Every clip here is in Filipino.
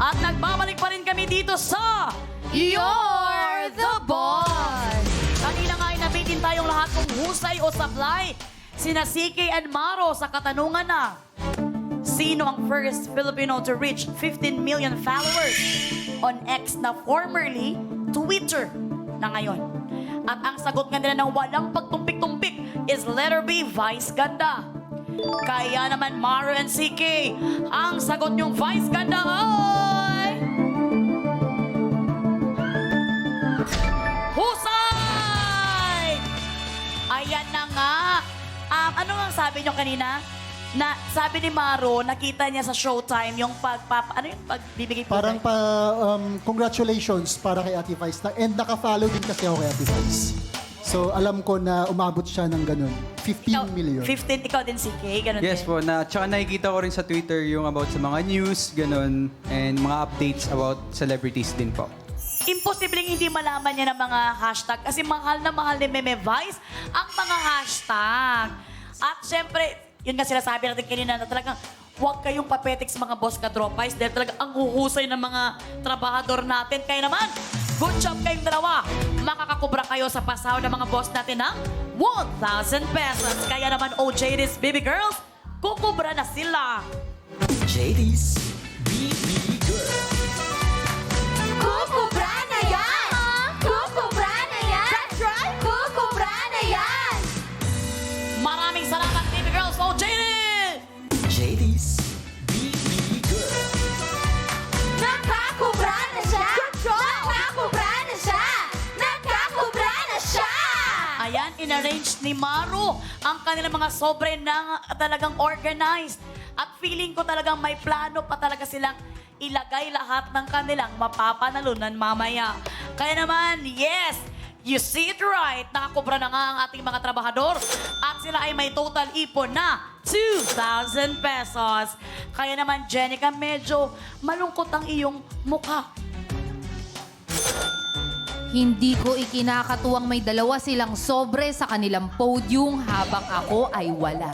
At nagbabalik pa rin kami dito sa You're the Boss! Kanina nga ay nabitin tayong lahat kung husay o sablay. Sina CK and Maro sa katanungan na, sino ang first Filipino to reach 15 million followers on X na formerly Twitter na ngayon? At ang sagot nga nila ng walang pagtumpik-tumpik is letter B, Vice Ganda. Kaya naman Maro and CK, ang sagot niyong Vice Ganda ay... Husay! Ayan na nga. Ano nga sabi niyo kanina? Na sabi ni Maro, nakita niya sa Showtime yung pagbibigay po. Parang congratulations para kay Ate Vice. And naka-follow din kasi ako kay Ate Vice. So alam ko na umabot siya ng ganun. 15 million. 15, ikaw din si Kay, ganun Yes din. po, tsaka nakikita ko rin sa Twitter yung about sa mga news, ganun, and mga updates about celebrities din po. Imposibleng hindi malaman niya ng mga hashtag kasi mahal na mahal ni Meme Vice ang mga hashtag. At syempre, yun nga sinasabi natin kanina na talagang huwag kayong papetik sa mga boss ka-dropeyes dahil talaga ang huhusay ng mga trabahador natin. Kaya naman, good job kayong dalawa. Makakakubra kayo sa pasaw ng mga boss natin ng 1,000 pesos. Kaya naman, OJD's baby girls, kukubra na sila. JD's BB Girl. Kukubra na yan! Kukubra na yan! That's right! Kukubra na yan! Maraming salamat, baby girls, OJD! JD's BB Girl. Nakakubra na siya! Nakakubra na siya! Nakakubra na siya! Ayan, inarrange ni Maru ang kanilang mga sobre na talagang organized. At feeling ko talagang may plano pa talaga silang ilagay lahat ng kanilang mapapanalunan mamaya. Kaya naman, yes, you see it right. Nakakubra na nga ang ating mga trabahador at sila ay may total ipon na 2,000 pesos. Kaya naman, Jenica, medyo malungkot ang iyong mukha. Hindi ko ikinakatuwang may dalawa silang sobre sa kanilang podium habang ako ay wala.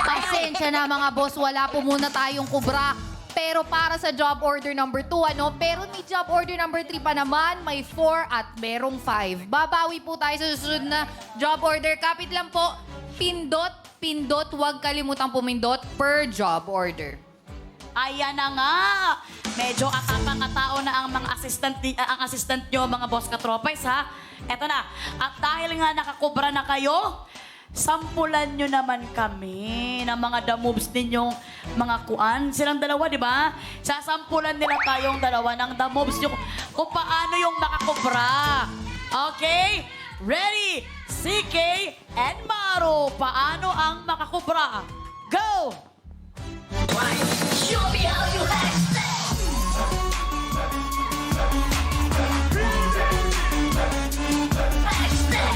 Pasensya na mga boss, wala po muna tayong kubra. Pero para sa job order number 2, Pero may job order number 3 pa naman, may 4 at merong 5. Babawi po tayo sa susunod na job order. Kapit lang po, pindot, huwag kalimutang pumindot per job order. Ayan na nga. Medyo atapang-atao na ang mga assistant nyo, mga boss katropes, ha? Eto na. At dahil nga nakakubra na kayo, sampulan nyo naman kami ng mga the moves ninyong mga kuan. Silang dalawa, di ba? Sasampulan nila tayong dalawa ng the moves nyo kung paano yung makakubra. Okay? Ready? CK and Maro, paano ang makakubra? Go! Show me how you hashtag! Hashtag!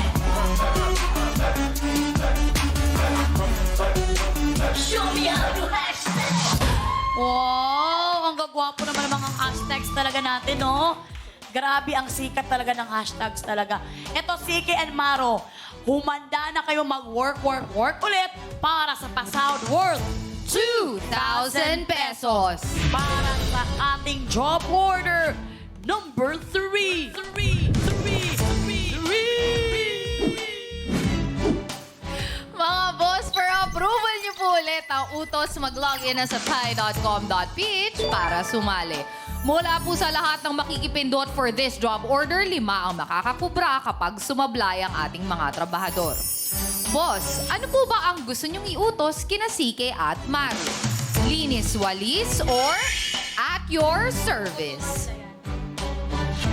Show me how you hashtag! Wow! Ang gagwapo naman ng mga hashtags talaga natin, no? Grabe ang sikat talaga ng hashtags talaga. Ito, CK and Maro, humanda na kayo mag-work ulit para sa Pasound World 2,000 pesos. para sa ating job order number 3. Mga boss, for approval niyo po ulit ang utos mag-login na sa thai.com.ph para sumali. Mula po sa lahat ng makikipindot for this job order, 5 ang makakakubra kapag sumablay ang ating mga trabahador. Boss, ano po ba ang gusto niyong iutos kina CK at Maru? Linis walis or at your service?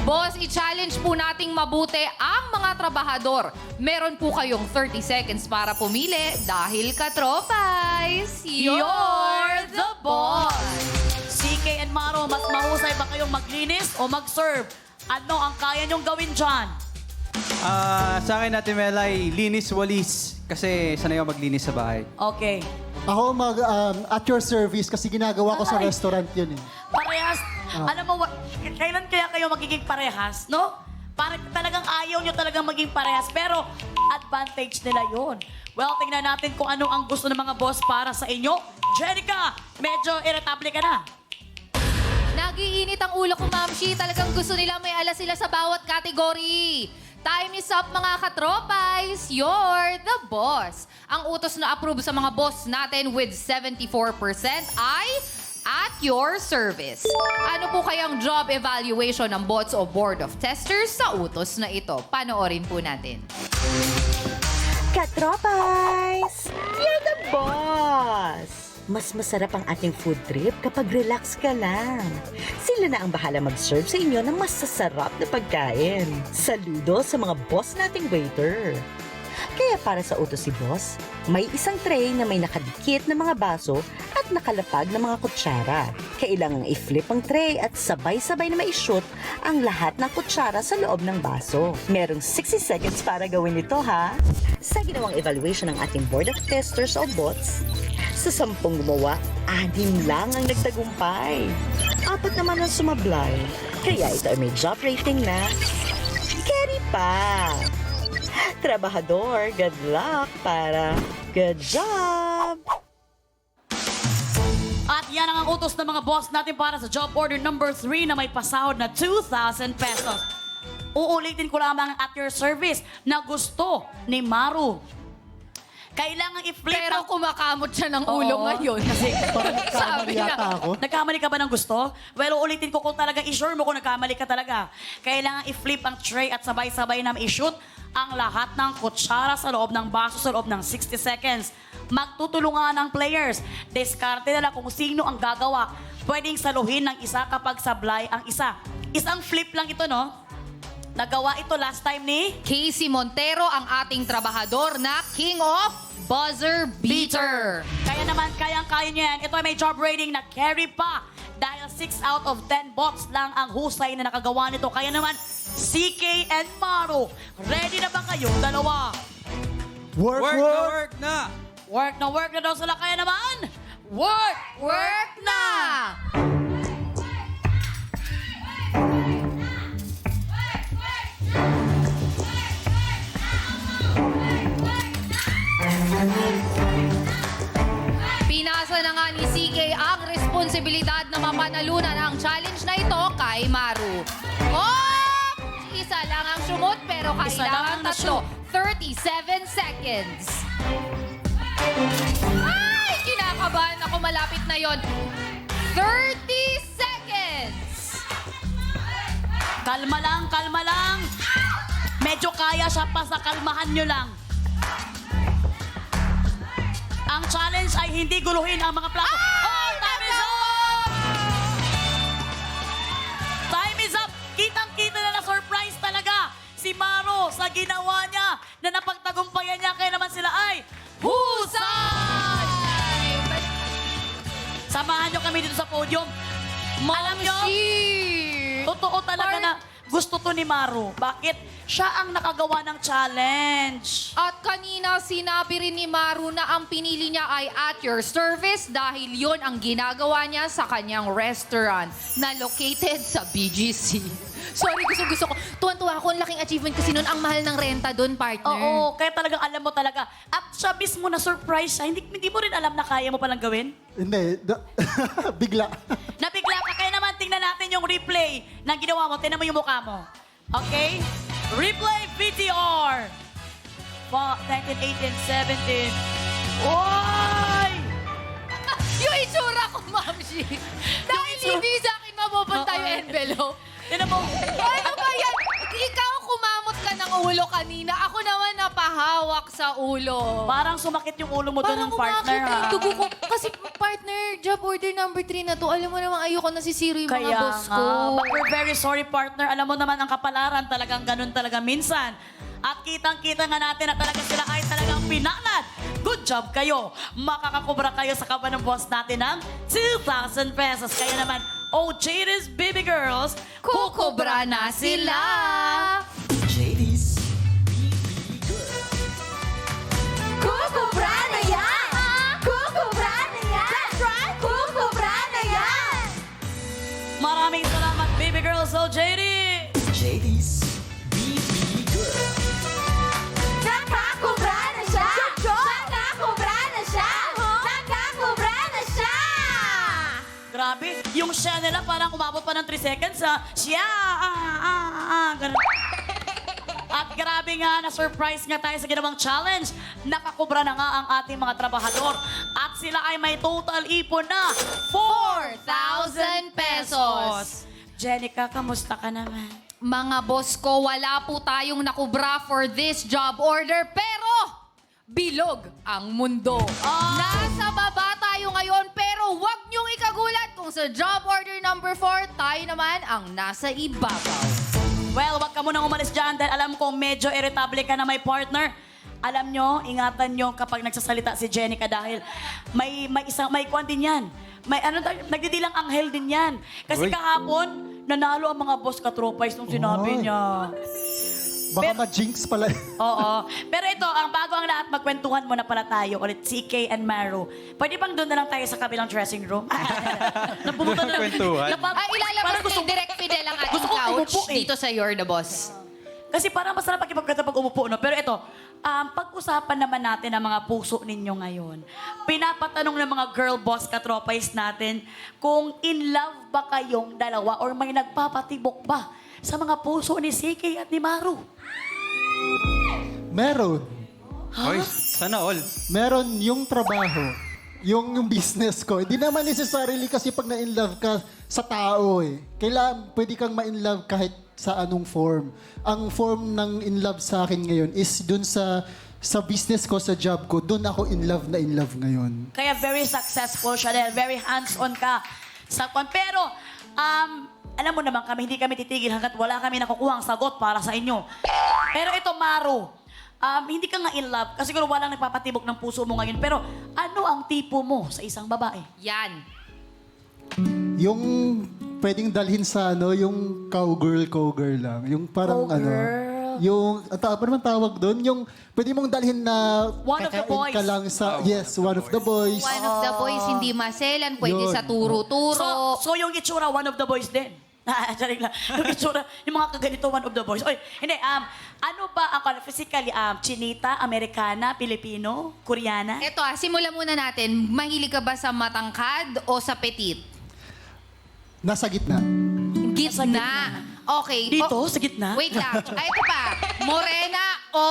Boss, i-challenge po nating mabuti ang mga trabahador. Meron po kayong 30 seconds para pumili dahil katropais, You're the boss! CK and Maro, mas mahusay ba kayong maglinis o mag-serve? Ano ang kaya niyong gawin dyan? Sa akin natin, Melay, linis walis. Kasi sanay ako maglinis sa bahay. Okay. Ako at your service kasi ginagawa ko sa Ay. restaurant yun eh. Parehas. Alam mo, kailan kaya kayo magiging parehas, no? Parang talagang ayaw nyo talagang maging parehas. Pero advantage nila yun. Well, tingnan natin kung ano ang gusto ng mga boss para sa inyo. Jenica, medyo irritable ka na. Nagiinit ang ulo ko, Mamshi. Talagang gusto nila may alas sila sa bawat category. Time is up, mga katropais. You're the boss. Ang utos na approve sa mga boss natin with 74% ay at your service. Ano po kayang job evaluation ng bots o board of testers sa utos na ito? Panoorin po natin. Katropais! You're the boss! Mas masarap ang ating food trip kapag relax ka lang. Sila na ang bahala mag-serve sa inyo ng masasarap na pagkain. Saludo sa mga boss nating waiter. Kaya para sa utos si boss, may isang tray na may nakadikit na mga baso at nakalapag na mga kutsara. Kailangang i-flip ang tray at sabay-sabay na mai-shoot ang lahat ng kutsara sa loob ng baso. Merong 60 seconds para gawin ito, ha? Sa ginawang evaluation ng ating board of testers o bots, sa 10 gumawa, 6 lang ang nagtagumpay. 4 naman ang sumablay. Kaya ito ay may job rating na carry pa. Trabahador, good luck para good job! At yan ang utos ng mga boss natin para sa job order number 3 na may pasahod na 2,000 pesos. Uulitin ko lamang at your service na gusto ni Maru. Kailangan i-flip Pero ang... kumakamot siya ng ulo Oo. ngayon. Kasi Parang nagkamali yata ako. nagkamali ka ba ng gusto? Well, uulitin ko kung talagang i-sure mo kung nagkamali ka talaga. Kailangan i-flip ang tray at sabay-sabay na i-shoot ang lahat ng kutsara sa loob ng baso sa loob ng 60 seconds. Magtutulungan ang players. Diskarte nila kung sino ang gagawa. Pwedeng saluhin ng isa kapag sablay ang isa. Isang flip lang ito, no? Nagawa ito last time ni... Casey Montero ang ating trabahador na King of Buzzer Beater. Kaya naman, kayang-kaya niya yan. Ito ay may job rating na carry pa. Dahil 6 out of 10 bots lang ang husay na nakagawa nito. Kaya naman, CK and Maru, ready na ba kayong dalawa? Work, Work work! na work na! Work na daw sila. Kaya naman, work! Work na! Pinasa na nga ni CK ang responsibilidad na mapanalunan ang challenge na ito kay Maru. Oh! Isa lang ang sumot pero Isa lang kailangan ang tatlo. 37 seconds. Ay! Kinakabahan ako, malapit na yon. 30 seconds. Kalma lang, kalma lang. Medyo kaya siya pa sa kalmahan nyo lang. Ang challenge ay hindi guluhin ang mga plato. Oh, time is up! Time is up! Kitang-kita na na-surprise talaga si Maro sa ginawa niya na napagtagumpayan niya. Kaya naman sila ay husay! Samahan nyo kami dito sa podium. Alam nyo, totoo talaga na gusto to ni Maro. Bakit? Siya ang nakagawa ng challenge. At kanina sinabi rin ni Maru na ang pinili niya ay at your service dahil yon ang ginagawa niya sa kanyang restaurant na located sa BGC. Sorry, gusto ko. Tuwan-tuwa ako. Ang laking achievement kasi nun. Ang mahal ng renta doon, partner. Oo, kaya talagang alam mo talaga. At siya mismo na surprise siya. Hindi mo rin alam na kaya mo palang gawin? Hindi, bigla. Nabigla ka. Kaya naman tingnan natin yung replay na ginawa mo. Tingnan mo yung mukha mo. Okay? Replay VTR. 19, 18, 17. Oy! Yung itsura ko, Mamshi. Dahil hindi sa akin mapupunta yung envelope. Tingnan mo. Ano ba yan? Ikaw kumamot ka ng ulo kanina. Ako naman napahawak sa ulo. Parang sumakit yung ulo mo doon Parang ng partner, kumakit ha? yung dugo ko. Kasi partner, job order number 3 na to. Alam mo naman, ayoko nasisiro yung mga Kaya boss ko. nga. But we're very sorry, partner. Alam mo naman ang kapalaran, talagang ganun talaga minsan. At kitang-kita nga natin na talaga sila ay talagang pinalad. Good job kayo. Makakakubra kayo sa kaban ng boss natin ng 2,000 pesos. Kaya naman, oh, JD's Baby Girls, Kukubra na sila. JD's BB Girl. Kukubra na yan! Kukubra na yan! That's right! Kukubra na yan! Maraming salamat, Baby Girls. Oh, JD! JD's BB Girl. Nakakubra na siya! Nakakubra na siya! Nakakubra na siya! Grabe, yung Yung siya nila parang umabot pa ng 3 seconds sa siya. Ganun. At grabe nga, na-surprise nga tayo sa ginawang challenge. Nakakubra na nga ang ating mga trabahador. At sila ay may total ipon na 4,000 pesos. Jenica, kamusta ka naman? Mga boss ko, wala po tayong nakubra for this job order, pero bilog ang mundo. Nasa baba tayo ngayon, pero huwag niyong ikagulat kung sa job order number 4, tayo naman ang nasa ibabaw. Well, wag ka munang umalis dyan dahil alam kong medyo irritable ka na may partner. Alam nyo, ingatan nyo kapag nagsasalita si Jenica dahil may kwan din yan. Nagdidilang anghel din yan. Kasi Uy. kahapon, nanalo ang mga boss katropais nung sinabi Ay. niya. Baka Pero- ma-jinx pala. Oo. Pero ito, ang bago ang lahat, magkwentuhan muna pala tayo ulit, CK and Maru. Pwede bang doon na lang tayo sa kabilang dressing room? Napumunta na lang. Kwentuhan? Ay, ilalabas Parang ni Direk Fidel ang ating gusto ko couch umupo eh. dito sa You're the Boss. Kasi parang masarap pakipagkata pag umupo, no? Pero ito, pag-usapan naman natin ang mga puso ninyo ngayon. Pinapatanong ng mga girl boss katropais natin kung in love ba kayong dalawa or may nagpapatibok ba sa mga puso ni CK at ni Maru. Meron. Oy, sana all. Meron yung trabaho, yung business ko. Hindi naman necessarily kasi pag na-inlove ka sa tao eh. Kailangan, pwede kang ma-inlove kahit sa anong form. Ang form ng inlove sa akin ngayon is dun sa business ko, sa job ko. Dun ako in love ngayon. Kaya very successful siya dahil very hands-on ka sa kwan. Pero, alam mo naman kami, hindi kami titigil hanggat wala kami nakukuha ang sagot para sa inyo. Pero ito, Maru, hindi ka nga in love kasi siguro walang nagpapatibok ng puso mo ngayon. Pero ano ang tipo mo sa isang babae? Yan. Yung pwedeng dalhin sa yung cowgirl lang. Yung parang yung, ano naman tawag doon? Yung pwede mong dalhin na One of the kakain boys. ka lang sa, yes, one of the boys. One of the boys, hindi maselan, pwede Yun. sa turo-turo. So yung itsura, one of the boys din. Charing lang. Yung itsura, yung mga kaganito, one of the boys. Oy, hindi, ano ba ang physically, Chinita, Amerikana, Pilipino, Koreana? Eto simulan muna natin. Mahilig ka ba sa matangkad o sa petit? Nasa gitna. Gitna. Okay. Dito, Oh, sa gitna? wait lang. Ito pa. Morena o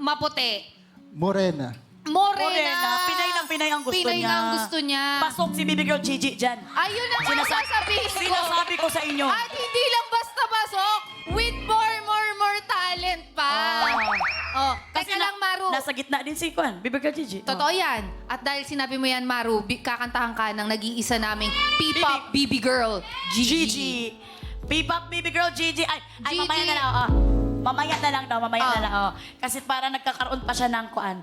maputi? Morena. Morena. Pinay ng Pinay ang gusto Pinay niya. na ang gusto niya. Pasok si Baby Girl Gigi dyan. Ayun ang sasabihin ko. Sinasabi ko sa inyo. At hindi lang basta pasok, with more talent pa. Oh, teka lang, Maru. Nasa gitna din si Kwan, Baby Girl Gigi. Totoo yan. At dahil sinabi mo yan, Maru, kakantahan ka ng nag-iisa naming P-pop BB girl, Gigi. Gigi. P-pop Baby Girl Gigi. Ay, Gigi. mamaya na lang. Mamaya na lang daw, mamaya na lang. Kasi parang nagkakaroon pa siya ng kuan.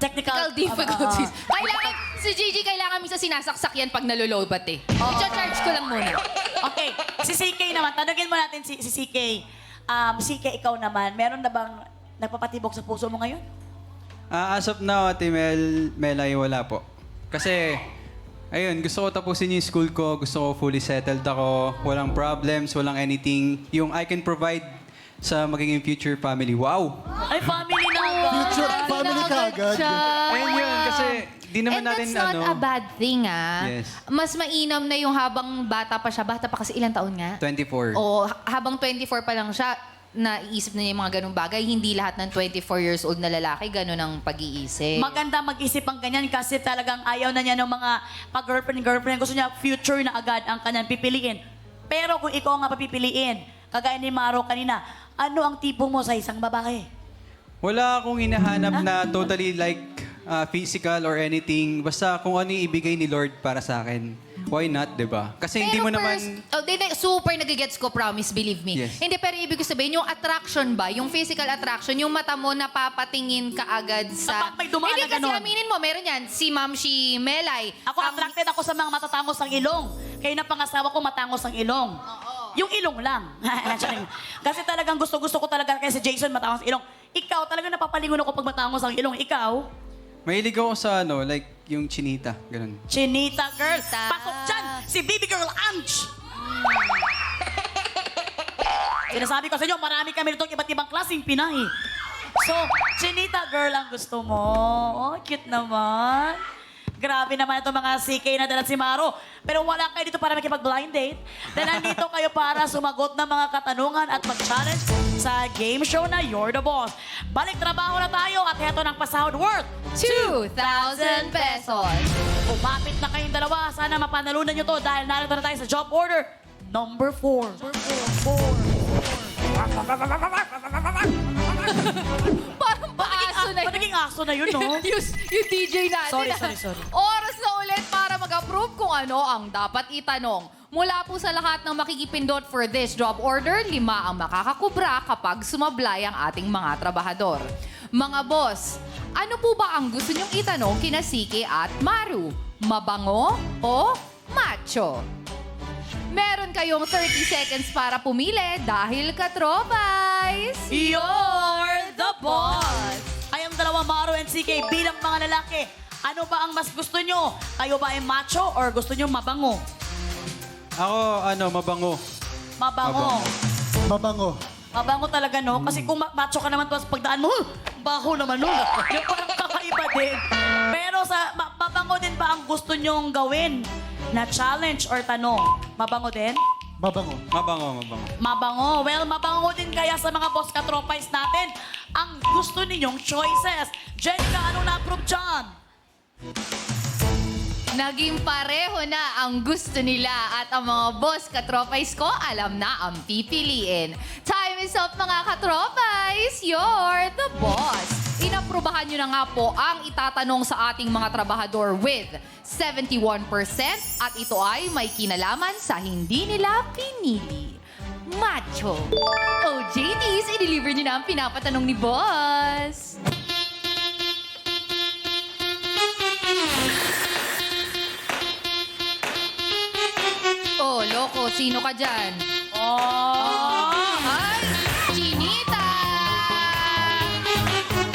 Technical Difficulties. Kailangan, si Gigi, kailangan minsan sinasaksak yan pag nalolobat eh. I-charge ko lang muna. Okay, si CK naman. Tanungin mo natin si CK. CK, ikaw naman, meron na bang nagpapatibok sa puso mo ngayon? As of now, Ate Melay, wala po. Kasi, ayun, gusto ko tapusin yung school ko. Gusto ko fully settled ako. Walang problems, walang anything. Yung I can provide sa magiging future family. Wow! Ay, family na agad. Future family ka agad. Ayun yun, kasi di naman And natin that's not a bad thing, Yes. Mas mainam na yung habang bata pa siya. Bata pa kasi ilang taon nga? 24. Oo, habang 24 pa lang siya, naiisip na niya yung mga ganung bagay. Hindi lahat ng 24 years old na lalaki ganun ang pag-iisip. Maganda mag-isip ang ganyan kasi talagang ayaw na niya ng mga pag-girlfriend. Gusto niya future na agad ang kanyang pipiliin. Pero kung ikaw nga papipiliin, kagaya ni Maro kanina, ano ang tipo mo sa isang babae? Wala akong hinahanap na totally like physical or anything. Basta kung ano yung ibigay ni Lord para sa akin. Why not, di ba? Kasi hindi mo naman... super nagigets ko, promise, believe me. Yes. Hindi, pero ibig ko sabihin, yung attraction ba, yung physical attraction, yung mata mo napapatingin ka agad sa... Kapag may dumaan Hindi na kasi ganon. aminin mo, meron yan. Si Ma'am si Melay. Ako attracted ako sa mga matatangos ang ilong. Kaya na pangasawa ko matangos ang ilong. Yung ilong lang. Kasi talagang gusto ko talaga kay si Jason matangos ang ilong. Ikaw talaga napapalingon ako pag matangos ang ilong. Ikaw, Mahilig ako sa like yung chinita. Ganun. Chinita girl. Chinita. Pasok dyan, si Baby Girl Ange. Sinasabi ko sa inyo, marami kami rito iba't ibang klaseng Pinay. So, Chinita girl ang gusto mo. Oh, cute naman. Grabe naman ito mga CK na dala si Maro. Pero wala kayo dito para makipag-blind date. Dahil nandito kayo para sumagot ng mga katanungan at mag-challenge sa game show na You're the Boss. Balik trabaho na tayo at heto ng pasahod worth 2,000 pesos. Umapit na kayong dalawa. Sana mapanalunan nyo to dahil narito na tayo sa job order number 4. Parang paaso na yun. Naging aso na yun, no? yung DJ natin. Sorry. Oras na ulit para mag-approve kung ano ang dapat itanong. Mula po sa lahat ng makikipindot for this job order, 5 ang makakakubra kapag sumablay ang ating mga trabahador. Mga boss, ano po ba ang gusto niyong itanong kina Siki at Maru? Mabango o macho? Meron kayong 30 seconds para pumili dahil katropais. You're the boss! Ay, ang dalawa, Maro and CK, bilang mga lalaki, ano ba ang mas gusto nyo? Kayo ba ay macho or gusto nyo mabango? Ako, mabango. Mabango. Mabango. Mabango talaga, no? Kasi kung macho ka naman, tapos pagdaan mo, baho naman nun. Yung parang kakaiba din. Pero mabango din ba ang gusto nyong gawin na challenge or tanong? Mabango din? Mabango. Mabango. Mabango. Well, mabango din kaya sa mga boss katropais natin ang gusto ninyong choices. Jenica, ano na-approve dyan? Naging pareho na ang gusto nila at ang mga boss katropais ko alam na ang pipiliin. Time is up mga katropais! You're the boss! Inaprubahan nyo na nga po ang itatanong sa ating mga trabahador with 71% at ito ay may kinalaman sa hindi nila pinili. Macho! Oh, JDs, i-deliver nyo na ang pinapatanong ni boss! Oh, loko, sino ka dyan? Oh! Ay, Chinita!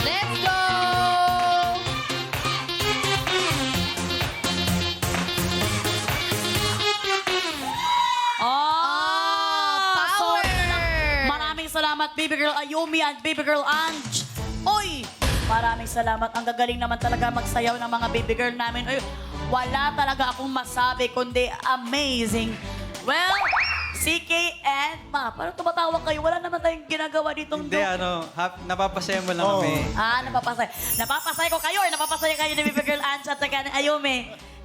Let's go! Power! Maraming salamat, Baby Girl Ayumi and Baby Girl Ange. Oy! Maraming salamat. Ang gagaling naman talaga magsayaw ng mga baby girl namin. Oy, wala talaga akong masabi kundi amazing. Well, CK and Ma, parang tumatawa kayo. Wala naman tayong ginagawa ditong Hindi, napapasaya mo lang Oo. kami. napapasaya. Napapasaya ko kayo or napapasaya kayo ni Baby Girl Ange at saka ni Ayumi.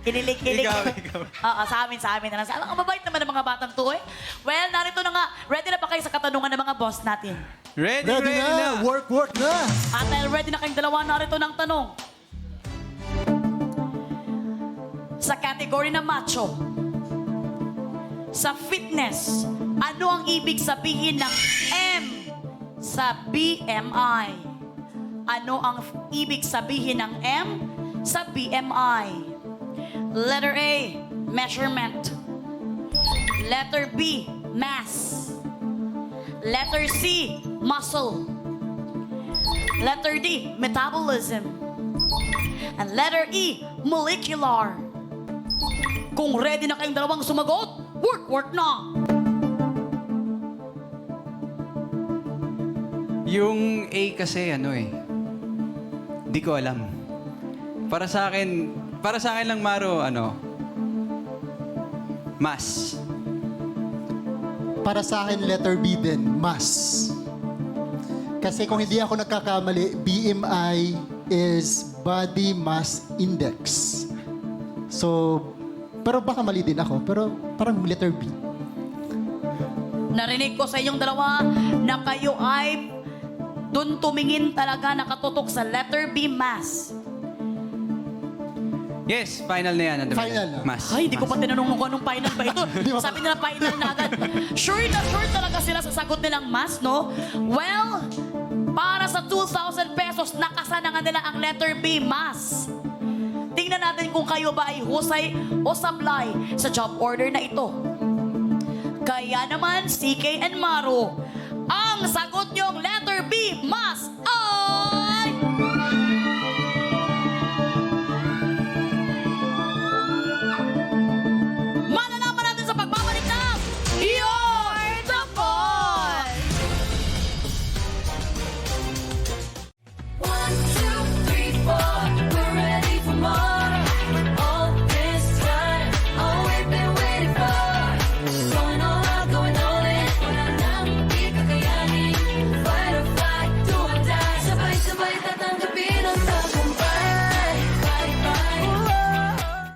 Kinilig-kilig. Ikaw. Oo, sa amin na lang. Ang mabait naman ng mga batang to eh. Well, narito na nga. Ready na ba kayo sa katanungan ng mga boss natin? Ready Ready na. Work na. At dahil ready na kayong dalawa, narito ng tanong. Sa category na macho, sa fitness, ano ang ibig sabihin ng M sa BMI? Ano ang ibig sabihin ng M sa BMI? Letter A, measurement. Letter B, mass. Letter C, muscle. Letter D, metabolism. And letter E, molecular. Kung ready na kayong dalawang sumagot, work na! Yung A kasi hindi ko alam. Para sa akin lang, Maro, mas. Para sa akin, letter B din, mass. Kasi kung hindi ako nagkakamali, BMI is Body Mass Index. So, pero baka mali din ako, pero parang letter B. Narinig ko sa inyong dalawa na kayo ay dun tumingin talaga nakatutok sa letter B, mass. Yes, final na yan. Final na. Mas. Ay, hindi ko pa Mas. tinanong kung anong final ba ito. Sabi nila final na agad. Sure talaga sila sa sagot nilang mass, no? Well, para sa 2,000 pesos, nakasana nga nila ang letter B, mass. Tingnan natin kung kayo ba ay husay o sablay sa job order na ito. Kaya naman, CK and Maru, ang sagot niyong letter B, mass,